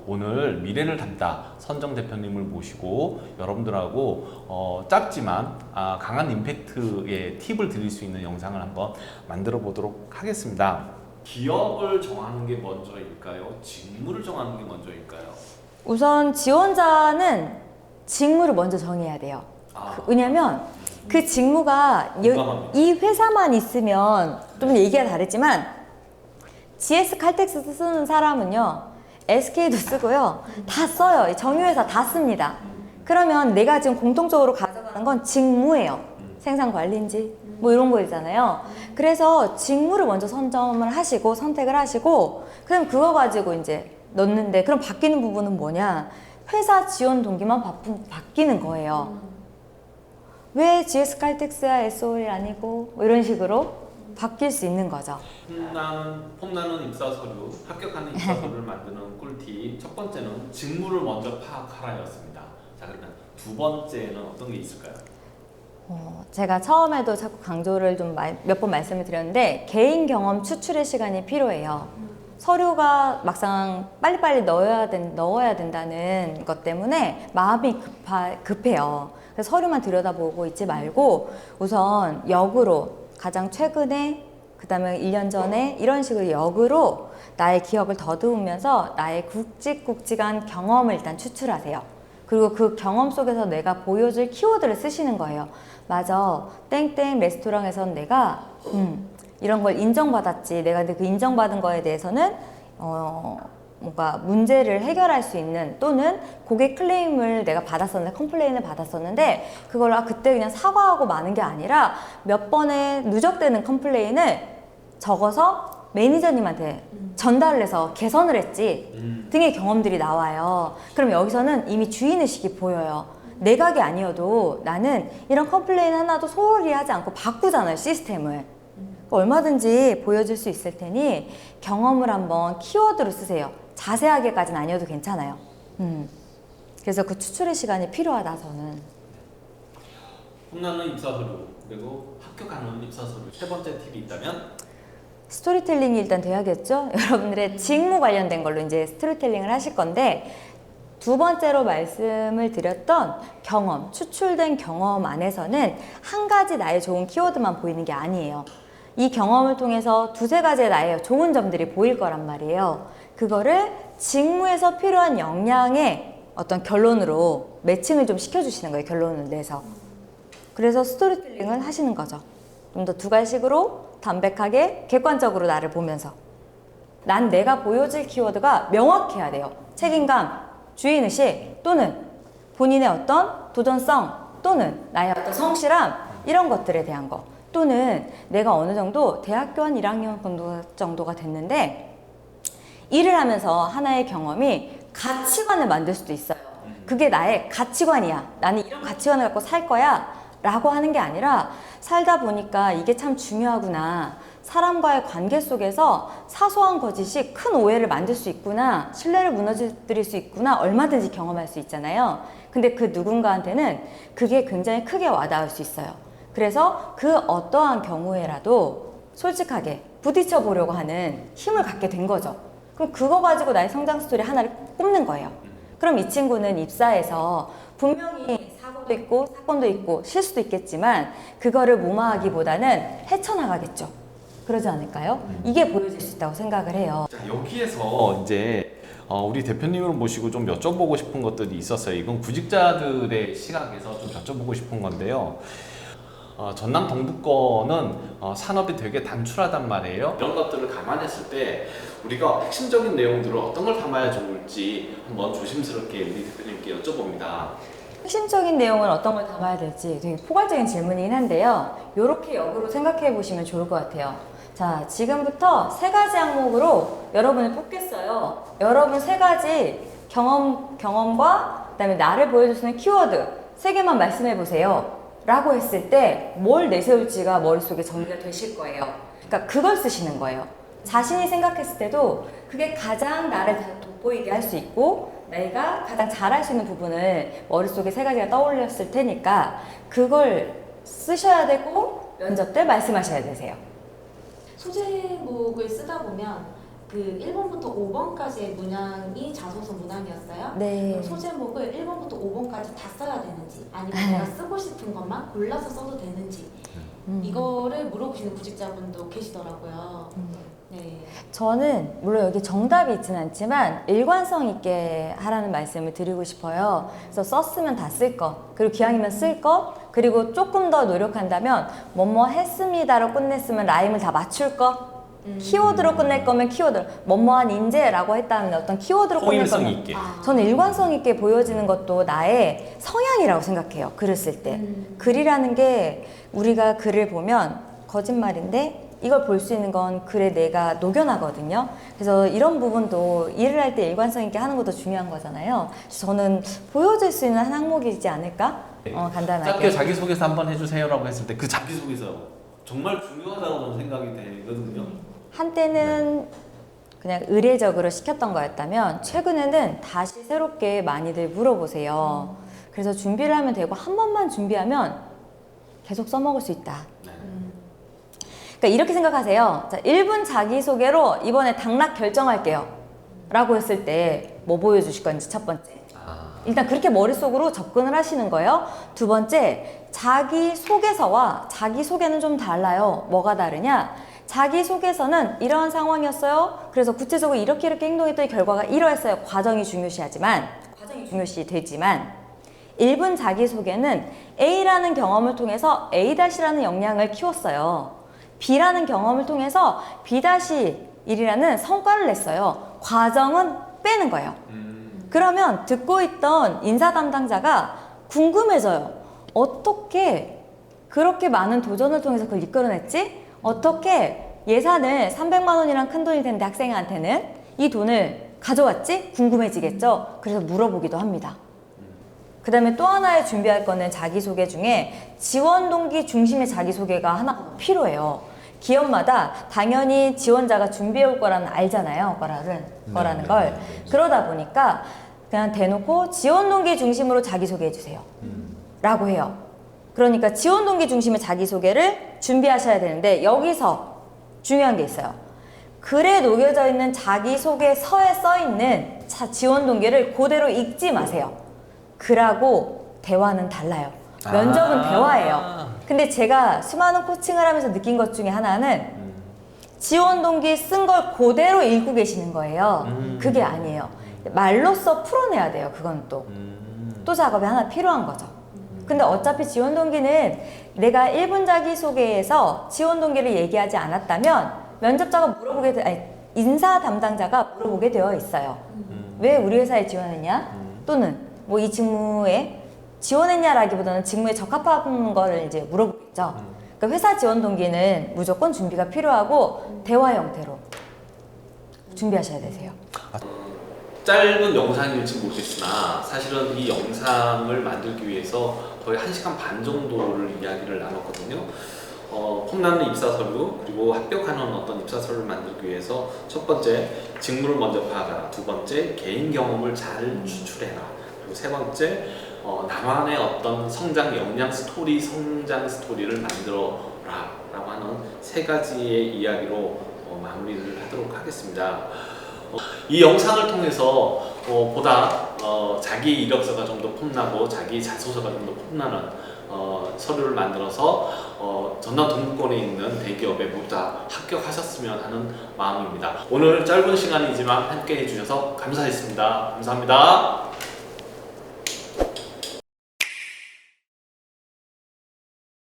오늘 미래를 담다 선정 대표님을 모시고 여러분들하고 짧지만 강한 임팩트의 팁을 드릴 수 있는 영상을 한번 만들어 보도록 하겠습니다. 기업을 정하는 게 먼저일까요? 직무를 정하는 게 먼저일까요? 우선 지원자는 직무를 먼저 정해야 돼요. 왜냐면 그 직무가 공감합니다. 이 회사만 있으면 좀 얘기가 다르지만 GS 칼텍스 쓰는 사람은요 SK도 쓰고요 다 써요. 정유회사 다 씁니다. 그러면 내가 지금 공통적으로 가져가는 건 직무예요. 생산관리인지 뭐 이런 거잖아요. 그래서 직무를 먼저 선점을 하시고 선택을 하시고 그다음 그거 가지고 이제 넣는데 그럼 바뀌는 부분은 뭐냐? 회사 지원 동기만 바뀌는 거예요. 왜 GS 칼텍스야 SOL 아니고 뭐 이런 식으로 바뀔 수 있는 거죠. 폼나는 입사 서류, 합격하는 입사 서류를 만드는 꿀팁. 첫 번째는 직무를 먼저 파악하라였습니다. 자, 그러면 두 번째는 어떤 게 있을까요? 제가 처음에도 자꾸 강조를 좀 몇 번 말씀을 드렸는데 개인 경험 추출의 시간이 필요해요. 서류가 막상 빨리빨리 넣어야 된다는 것 때문에 마음이 급해요. 그래서 서류만 들여다보고 있지 말고 우선 역으로 가장 최근에 그 다음에 1년 전에 이런 식으로 역으로 나의 기억을 더듬으면서 나의 굵직굵직한 경험을 일단 추출하세요. 그리고 그 경험 속에서 내가 보여줄 키워드를 쓰시는 거예요. 맞아, 땡땡 레스토랑에선 내가 이런 걸 인정받았지. 내가 근데 그 인정받은 거에 대해서는 뭔가 문제를 해결할 수 있는 또는 고객 클레임을 내가 받았었는데 컴플레인을 받았었는데 그걸 그때 그냥 사과하고 마는 게 아니라 몇 번의 누적되는 컴플레인을 적어서 매니저님한테 전달을 해서 개선을 했지 등의 경험들이 나와요. 그럼 여기서는 이미 주인의식이 보여요. 내각이 아니어도 나는 이런 컴플레인 하나도 소홀히 하지 않고 바꾸잖아요, 시스템을. 얼마든지 보여줄 수 있을 테니 경험을 한번 키워드로 쓰세요. 자세하게까지는 아니어도 괜찮아요. 그래서 그 추출의 시간이 필요하다, 저는. 폼나는 입사 서류, 그리고 합격하는 입사 서류. 세 번째 팁이 있다면? 스토리텔링이 일단 돼야겠죠? 여러분들의 직무 관련된 걸로 이제 스토리텔링을 하실 건데 두 번째로 말씀을 드렸던 경험, 추출된 경험 안에서는 한 가지 나의 좋은 키워드만 보이는 게 아니에요. 이 경험을 통해서 두세 가지의 나의 좋은 점들이 보일 거란 말이에요. 그거를 직무에서 필요한 역량의 어떤 결론으로 매칭을 좀 시켜주시는 거예요. 결론을 내서. 그래서 스토리텔링을 하시는 거죠. 좀 더 두 가지식으로 담백하게 객관적으로 나를 보면서 난 내가 보여줄 키워드가 명확해야 돼요. 책임감, 주인의식 또는 본인의 어떤 도전성 또는 나의 어떤 성실함 이런 것들에 대한 거 또는 내가 어느 정도 대학교 한 1학년 정도가 됐는데 일을 하면서 하나의 경험이 가치관을 만들 수도 있어요. 그게 나의 가치관이야. 나는 이런 가치관을 갖고 살 거야 라고 하는 게 아니라 살다 보니까 이게 참 중요하구나. 사람과의 관계 속에서 사소한 거짓이 큰 오해를 만들 수 있구나. 신뢰를 무너뜨릴 수 있구나. 얼마든지 경험할 수 있잖아요. 근데 그 누군가한테는 그게 굉장히 크게 와닿을 수 있어요. 그래서 그 어떠한 경우에라도 솔직하게 부딪혀 보려고 하는 힘을 갖게 된 거죠. 그럼 그거 가지고 나의 성장 스토리 하나를 꼽는 거예요. 그럼 이 친구는 입사해서 분명히 사고도 있고 사건도 있고 실수도 있겠지만 그거를 무마하기보다는 헤쳐나가겠죠. 그러지 않을까요? 이게 보여질 수 있다고 생각을 해요. 자, 여기에서 이제 우리 대표님을 모시고 좀 여쭤보고 싶은 것들이 있었어요. 이건 구직자들의 시각에서 좀 여쭤보고 싶은 건데요. 전남 동부권은 산업이 되게 단출하단 말이에요. 이런 것들을 감안했을 때 우리가 핵심적인 내용들을 어떤 걸 담아야 좋을지 한번 조심스럽게 우리 대표님께 여쭤봅니다. 핵심적인 내용은 어떤 걸 담아야 될지 되게 포괄적인 질문이긴 한데요. 이렇게 역으로 생각해 보시면 좋을 것 같아요. 자, 지금부터 세 가지 항목으로 여러분을 뽑겠어요. 여러분 세 가지 경험과 그다음에 나를 보여줄 수 있는 키워드 세 개만 말씀해 보세요. 라고 했을 때 뭘 내세울지가 머릿속에 정리가 되실 거예요. 그러니까 그걸 쓰시는 거예요. 자신이 생각했을 때도 그게 가장 나를 돋보이게 할 수 있고 내가 가장 잘할 수 있는 부분을 머릿속에 세 가지가 떠올렸을 테니까 그걸 쓰셔야 되고 면접 때 말씀하셔야 되세요. 소제목을 쓰다 보면 그 1번부터 5번까지의 문항이 자소서 문항이었어요. 네. 그럼 소제목을 1번부터 5번까지 다 써야 되는지 아니면 내가 쓰고 싶은 것만 골라서 써도 되는지 이거를 물어보시는 구직자분도 계시더라고요. 네. 저는 물론 여기 정답이 있지는 않지만 일관성 있게 하라는 말씀을 드리고 싶어요. 그래서 썼으면 다 쓸 것, 그리고 기왕이면 쓸 것, 그리고 조금 더 노력한다면 뭐뭐 했습니다로 끝냈으면 라임을 다 맞출 것, 키워드로 끝낼 거면 키워드, 뭐뭐한 인재라고 했다는 어떤 키워드로 끝낼 호일성 거면 있게. 저는 일관성 있게 보여지는 것도 나의 성향이라고 생각해요. 글을 쓸 때. 글이라는 게 우리가 글을 보면 거짓말인데 이걸 볼 수 있는 건 글에 내가 녹여나거든요. 그래서 이런 부분도 일을 할 때 일관성 있게 하는 것도 중요한 거잖아요. 그래서 저는 보여줄 수 있는 한 항목이지 않을까? 간단하게. 짧게 자기소개서 한번 해주세요라고 했을 때 그 자기소개서 정말 중요하다고 저는 생각이 되거든요. 한때는 그냥 의례적으로 시켰던 거였다면 최근에는 다시 새롭게 많이들 물어보세요. 그래서 준비를 하면 되고 한 번만 준비하면 계속 써먹을 수 있다. 네. 그러니까 이렇게 생각하세요. 자, 1분 자기소개로 이번에 당락 결정할게요. 라고 했을 때 뭐 보여주실 건지 첫 번째. 일단 그렇게 머릿속으로 접근을 하시는 거예요. 두 번째, 자기소개서와 자기소개는 좀 달라요. 뭐가 다르냐? 자기소개서는 이러한 상황이었어요. 그래서 구체적으로 이렇게 행동했더니 결과가 이러했어요. 과정이 중요시되지만 1분 자기소개는 A라는 경험을 통해서 A-라는 역량을 키웠어요. B라는 경험을 통해서 B-1이라는 성과를 냈어요. 과정은 빼는 거예요. 그러면 듣고 있던 인사 담당자가 궁금해져요. 어떻게 그렇게 많은 도전을 통해서 그걸 이끌어냈지? 어떻게 예산을 300만 원이란 큰 돈일 텐데 학생한테는 이 돈을 가져왔지? 궁금해지겠죠? 그래서 물어보기도 합니다. 그 다음에 또 하나의 준비할 거는 자기소개 중에 지원 동기 중심의 자기소개가 하나 필요해요. 기업마다 당연히 지원자가 준비해 올 거라는 알잖아요. 거라는 걸. 그러다 보니까 그냥 대놓고 지원 동기 중심으로 자기소개해 주세요. 라고 해요. 그러니까 지원 동기 중심의 자기소개를 준비하셔야 되는데 여기서 중요한 게 있어요. 글에 녹여져 있는 자기소개서에 써 있는 지원 동기를 그대로 읽지 마세요. 글하고 대화는 달라요. 면접은 대화예요. 근데 제가 수많은 코칭을 하면서 느낀 것 중에 하나는 지원 동기 쓴 걸 그대로 읽고 계시는 거예요. 그게 아니에요. 말로써 풀어내야 돼요. 그건 또 작업이 하나 필요한 거죠. 근데 어차피 지원 동기는 내가 1분 자기소개에서 지원 동기를 얘기하지 않았다면 면접자가 인사 담당자가 물어보게 되어 있어요. 왜 우리 회사에 지원했냐? 또는 뭐 이 직무에 지원했냐라기보다는 직무에 적합한 거를 이제 물어보겠죠. 그러니까 회사 지원 동기는 무조건 준비가 필요하고 대화 형태로 준비하셔야 되세요. 짧은 영상일지 모르겠으나 사실은 이 영상을 만들기 위해서 거의 1시간 반 정도를 이야기를 나눴거든요. 폼나는 입사 서류 그리고 합격하는 어떤 입사 서류를 만들기 위해서 첫 번째 직무를 먼저 파악하라, 두 번째 개인 경험을 잘 추출해라, 그리고 세 번째 나만의 어떤 성장 역량 스토리, 성장 스토리를 만들어라 라고 하는 세 가지의 이야기로 마무리를 하도록 하겠습니다. 이 영상을 통해서 보다 자기 이력서가 좀 더 폼나고 자기 자소서가 좀 더 폼나는 서류를 만들어서 전남 동부권에 있는 대기업에 모두 다 합격하셨으면 하는 마음입니다. 오늘 짧은 시간이지만 함께 해주셔서 감사했습니다. 감사합니다.